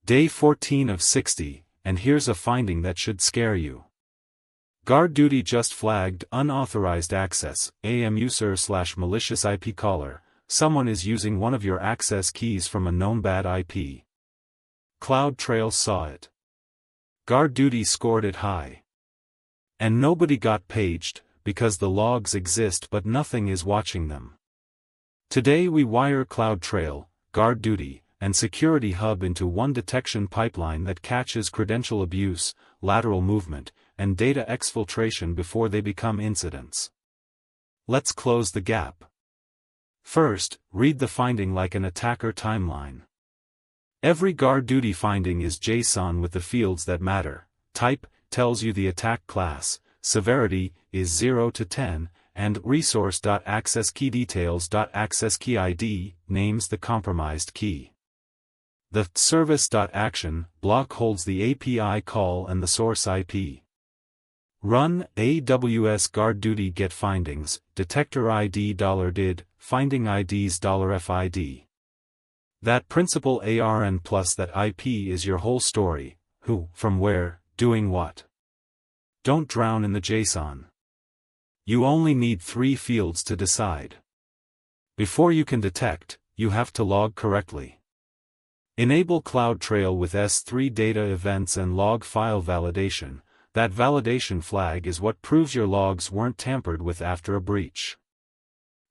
Day 14 of 60, and here's a finding that should scare you. GuardDuty just flagged unauthorized access, AMUser/malicious IP caller. Someone is using one of your access keys from a known bad IP. CloudTrail saw it. GuardDuty scored it high. And nobody got paged, because the logs exist but nothing is watching them. Today we wire CloudTrail, GuardDuty, and Security Hub into one detection pipeline that catches credential abuse, lateral movement, and data exfiltration before they become incidents. Let's close the gap. First, read the finding like an attacker timeline. Every GuardDuty finding is JSON with the fields that matter. Type tells you the attack class, severity is 0 to 10, and resource.accessKeyDetails.accessKeyID names the compromised key. The service.action block holds the API call and the source IP. Run AWS GuardDuty get findings, detector ID $did, finding IDs $FID. That principal ARN plus that IP is your whole story, who, from where, doing what. Don't drown in the JSON. You only need 3 fields to decide. Before you can detect, you have to log correctly. Enable CloudTrail with S3 data events and log file validation. That validation flag is what proves your logs weren't tampered with after a breach.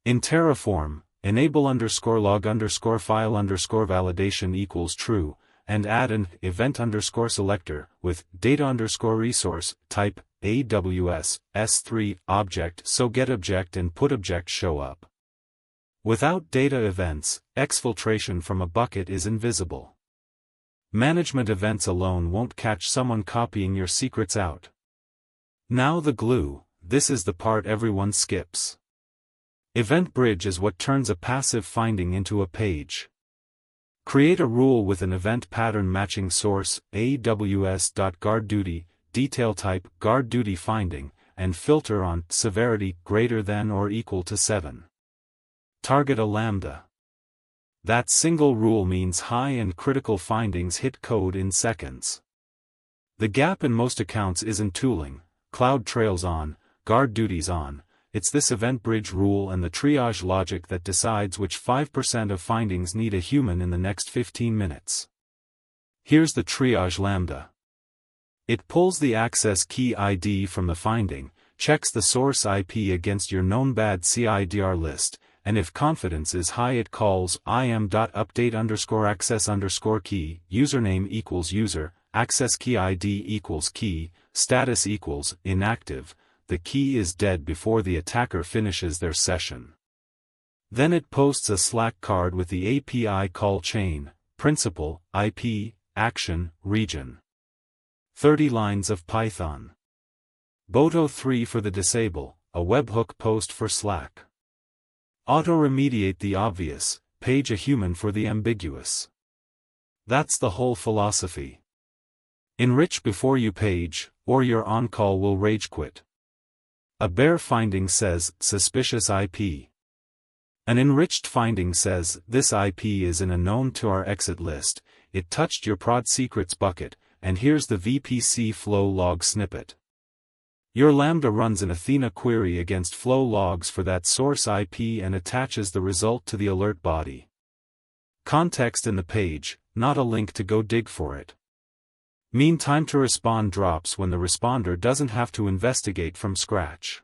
In Terraform, enable _log_file_validation equals true, and add an event_selector with data_resource type AWS S3 object so getObject and putObject show up. Without data events, exfiltration from a bucket is invisible. Management events alone won't catch someone copying your secrets out. Now the glue, this is the part everyone skips. EventBridge is what turns a passive finding into a page. Create a rule with an event pattern matching source, aws.guardduty, detail type, GuardDuty finding, and filter on severity greater than or equal to 7. Target a lambda. That single rule means high and critical findings hit code in seconds. The gap in most accounts isn't tooling, CloudTrail's on, GuardDuty's on, it's this EventBridge rule and the triage logic that decides which 5% of findings need a human in the next 15 minutes. Here's the triage lambda. It pulls the access key ID from the finding, checks the source IP against your known bad CIDR list, and if confidence is high it calls im.update_access_key, username equals user, access key ID equals key, status equals inactive, the key is dead before the attacker finishes their session. Then it posts a Slack card with the API call chain, principal, IP, action, region. 30 lines of Python. Boto 3 for the disable, a webhook post for Slack. Auto-remediate the obvious, page a human for the ambiguous. That's the whole philosophy. Enrich before you page, or your on-call will rage quit. A bare finding says, suspicious IP. An enriched finding says, this IP is in a known to our exit list, it touched your prod secrets bucket, and here's the VPC flow log snippet. Your Lambda runs an Athena query against flow logs for that source IP and attaches the result to the alert body. Context in the page, not a link to go dig for it. Mean time to respond drops when the responder doesn't have to investigate from scratch.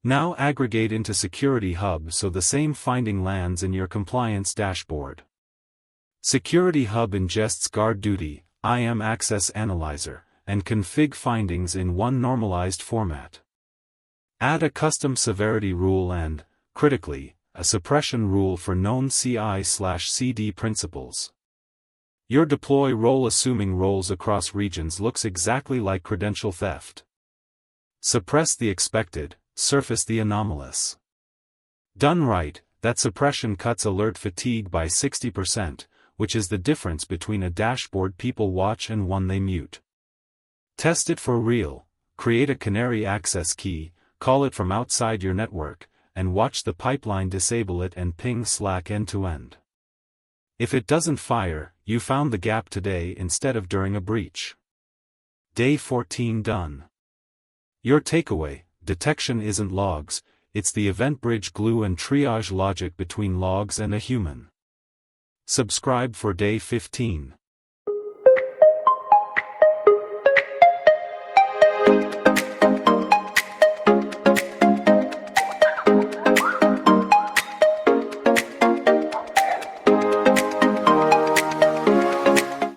Now aggregate into Security Hub so the same finding lands in your compliance dashboard. Security Hub ingests GuardDuty, IAM Access Analyzer, and config findings in one normalized format. Add a custom severity rule and, critically, a suppression rule for known CI/CD principles. Your deploy role assuming roles across regions looks exactly like credential theft. Suppress the expected, surface the anomalous. Done right, that suppression cuts alert fatigue by 60%, which is the difference between a dashboard people watch and one they mute. Test it for real, create a canary access key, call it from outside your network, and watch the pipeline disable it and ping Slack end-to-end. If it doesn't fire, You found the gap today instead of during a breach. Day 14 done. Your takeaway: detection isn't logs, it's the EventBridge glue and triage logic between logs and a human. Subscribe for day 15.